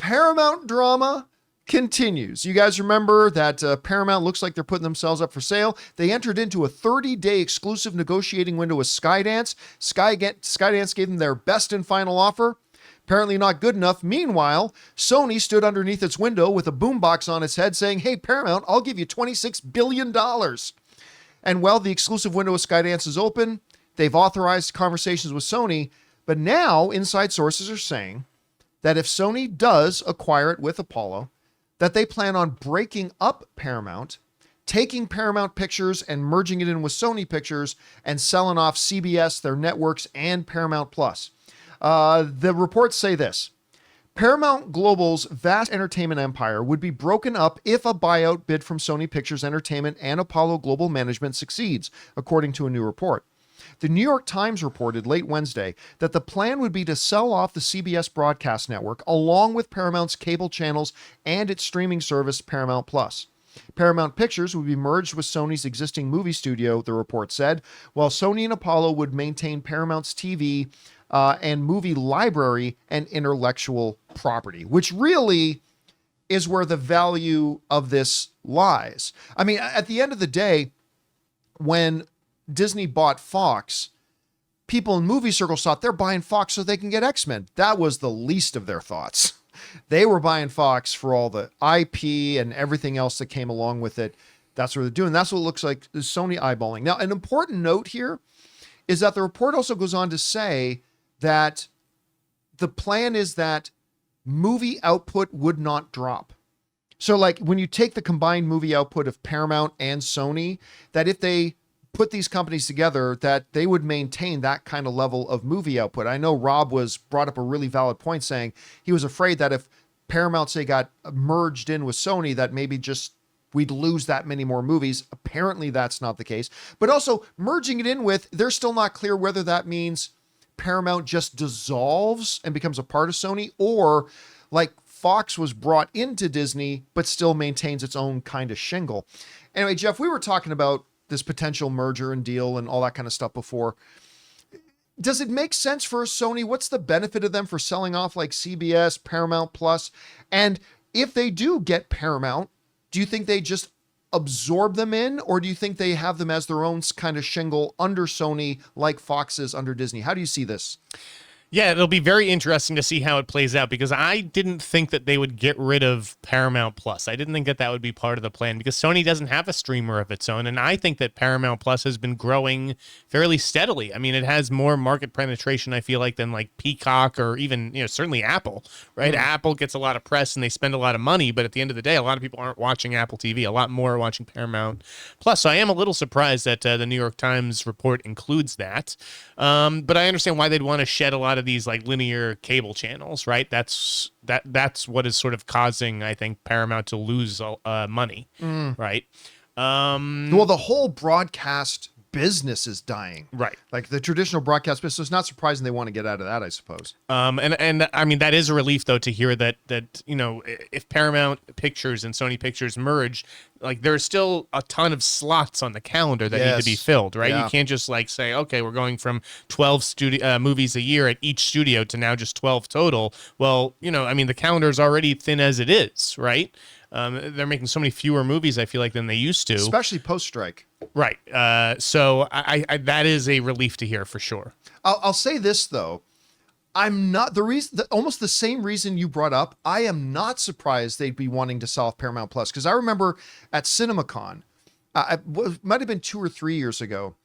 Paramount drama continues. You guys remember that Paramount looks like they're putting themselves up for sale. They entered into a 30-day exclusive negotiating window with Skydance. Skydance gave them their best and final offer. Apparently not good enough. Meanwhile, Sony stood underneath its window with a boombox on its head saying, hey, Paramount, I'll give you $26 billion. And while the exclusive window with Skydance is open, they've authorized conversations with Sony. But now inside sources are saying that if Sony does acquire it with Apollo, that they plan on breaking up Paramount, taking Paramount Pictures and merging it in with Sony Pictures and selling off CBS, their networks, and Paramount Plus. The reports say this: Paramount Global's vast entertainment empire would be broken up if a buyout bid from Sony Pictures Entertainment and Apollo Global Management succeeds, according to a new report. The New York Times reported late Wednesday that the plan would be to sell off the CBS broadcast network along with Paramount's cable channels and its streaming service, Paramount Plus. Paramount Pictures would be merged with Sony's existing movie studio, the report said, while Sony and Apollo would maintain Paramount's TV and movie library and intellectual property, which really is where the value of this lies. I mean, at the end of the day, when Disney bought Fox, people in movie circles thought they're buying Fox so they can get X-Men. That was the least of their thoughts. They were buying Fox for all the IP and everything else that came along with it. That's what they're doing. That's what it looks like is Sony eyeballing. Now, an important note here is that the report also goes on to say that the plan is that movie output would not drop. So like when you take the combined movie output of Paramount and Sony, that if they put these companies together, that they would maintain that kind of level of movie output. I know Rob brought up a really valid point saying he was afraid that if Paramount, say, got merged in with Sony, that maybe just we'd lose that many more movies. Apparently that's not the case. But also merging it in with, they're still not clear whether that means Paramount just dissolves and becomes a part of Sony, or like Fox was brought into Disney, but still maintains its own kind of shingle. Anyway, Jeff, we were talking about this potential merger and deal and all that kind of stuff before. Does it make sense for Sony? What's the benefit of them for selling off like CBS, Paramount Plus? And if they do get Paramount, do you think they just absorb them in, or do you think they have them as their own kind of shingle under Sony like Fox is under Disney? How do you see this? Yeah, it'll be very interesting to see how it plays out, because I didn't think that they would get rid of Paramount Plus. I didn't think that that would be part of the plan, because Sony doesn't have a streamer of its own, and I think that Paramount Plus has been growing fairly steadily. I mean, it has more market penetration, I feel like, than like Peacock or even, certainly Apple, right? Apple gets a lot of press and they spend a lot of money, but at the end of the day, a lot of people aren't watching Apple TV. A lot more are watching Paramount Plus. So I am a little surprised that the New York Times report includes that. But I understand why they'd want to shed a lot of these like linear cable channels, right? That's what is sort of causing, I think, Paramount to lose money, right? Well, the whole broadcast business is dying, right? Like the traditional broadcast business. So it's not surprising they want to get out of that, I suppose. And I mean, that is a relief though to hear that if Paramount Pictures and Sony Pictures merge, like there's still a ton of slots on the calendar that need to be filled, right? Yeah. You can't just like say, okay, we're going from 12 movies a year at each studio to now just 12 total. Well, I mean, the calendar is already thin as it is, right? They're making so many fewer movies, I feel like, than they used to, especially post-strike. Right. So I that is a relief to hear for sure. I'll say this though. I'm not almost the same reason you brought up. I am not surprised they'd be wanting to sell off Paramount Plus, because I remember at CinemaCon, it might have been 2 or 3 years ago,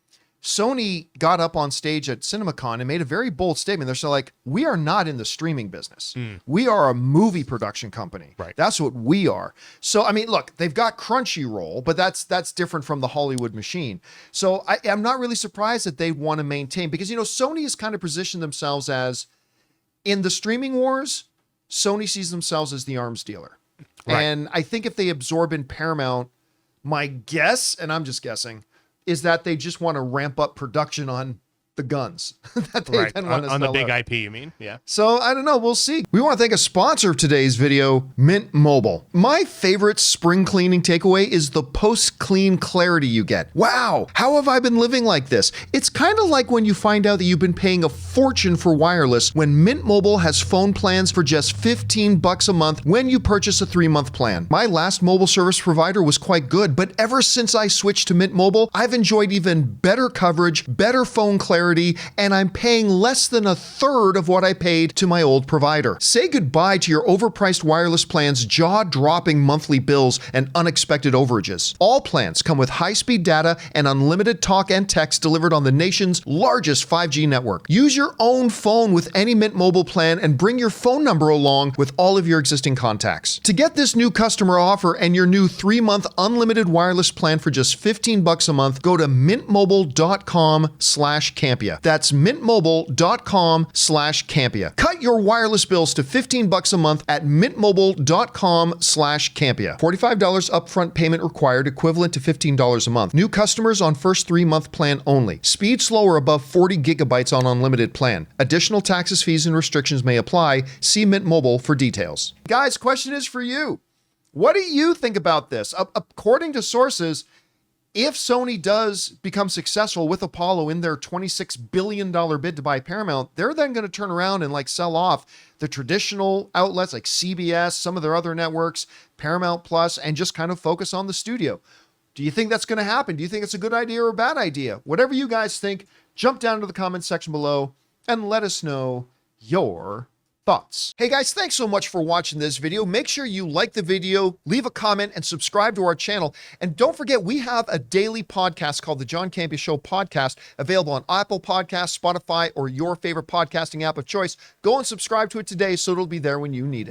Sony got up on stage at CinemaCon and made a very bold statement. They're so like, we are not in the streaming business. We are a movie production company. Right. That's what we are. So, I mean, look, they've got Crunchyroll, but that's different from the Hollywood machine. So I'm not really surprised that they want to maintain, because, Sony has kind of positioned themselves as, in the streaming wars, Sony sees themselves as the arms dealer. Right. And I think if they absorb in Paramount, my guess, and I'm just guessing, is that they just want to ramp up production on the guns that they Right. then want to On the sell big out. IP, you mean? Yeah. So I don't know. We'll see. We want to thank a sponsor of today's video, Mint Mobile. My favorite spring cleaning takeaway is the post-clean clarity you get. Wow, how have I been living like this? It's kind of like when you find out that you've been paying a fortune for wireless when Mint Mobile has phone plans for just $15 a month when you purchase a 3-month plan. My last mobile service provider was quite good, but ever since I switched to Mint Mobile, I've enjoyed even better coverage, better phone clarity, and I'm paying less than a third of what I paid to my old provider. Say goodbye to your overpriced wireless plans, jaw-dropping monthly bills, and unexpected overages. All plans come with high-speed data and unlimited talk and text delivered on the nation's largest 5G network. Use your own phone with any Mint Mobile plan and bring your phone number along with all of your existing contacts. To get this new customer offer and your new 3-month unlimited wireless plan for just $15 a month, go to mintmobile.com/Campea. That's mintmobile.com/Campea. Cut your wireless bills to $15 a month at mintmobile.com/Campea. $45 upfront payment required, equivalent to $15 a month. New customers on first 3-month plan only. Speed slower above 40 gigabytes on unlimited plan. Additional taxes, fees, and restrictions may apply. See Mint Mobile for details. Guys, question is for you. What do you think about this? According to sources, if Sony does become successful with Apollo in their $26 billion bid to buy Paramount, they're then going to turn around and like sell off the traditional outlets like CBS, some of their other networks, Paramount Plus, and just kind of focus on the studio. Do you think that's going to happen? Do you think it's a good idea or a bad idea? Whatever you guys think, jump down to the comment section below and let us know your thoughts. Hey guys, thanks so much for watching this video. Make sure you like the video, leave a comment, and subscribe to our channel. And don't forget, we have a daily podcast called the John Campea Show podcast, available on Apple Podcasts, Spotify, or your favorite podcasting app of choice. Go and subscribe to it today so it'll be there when you need it.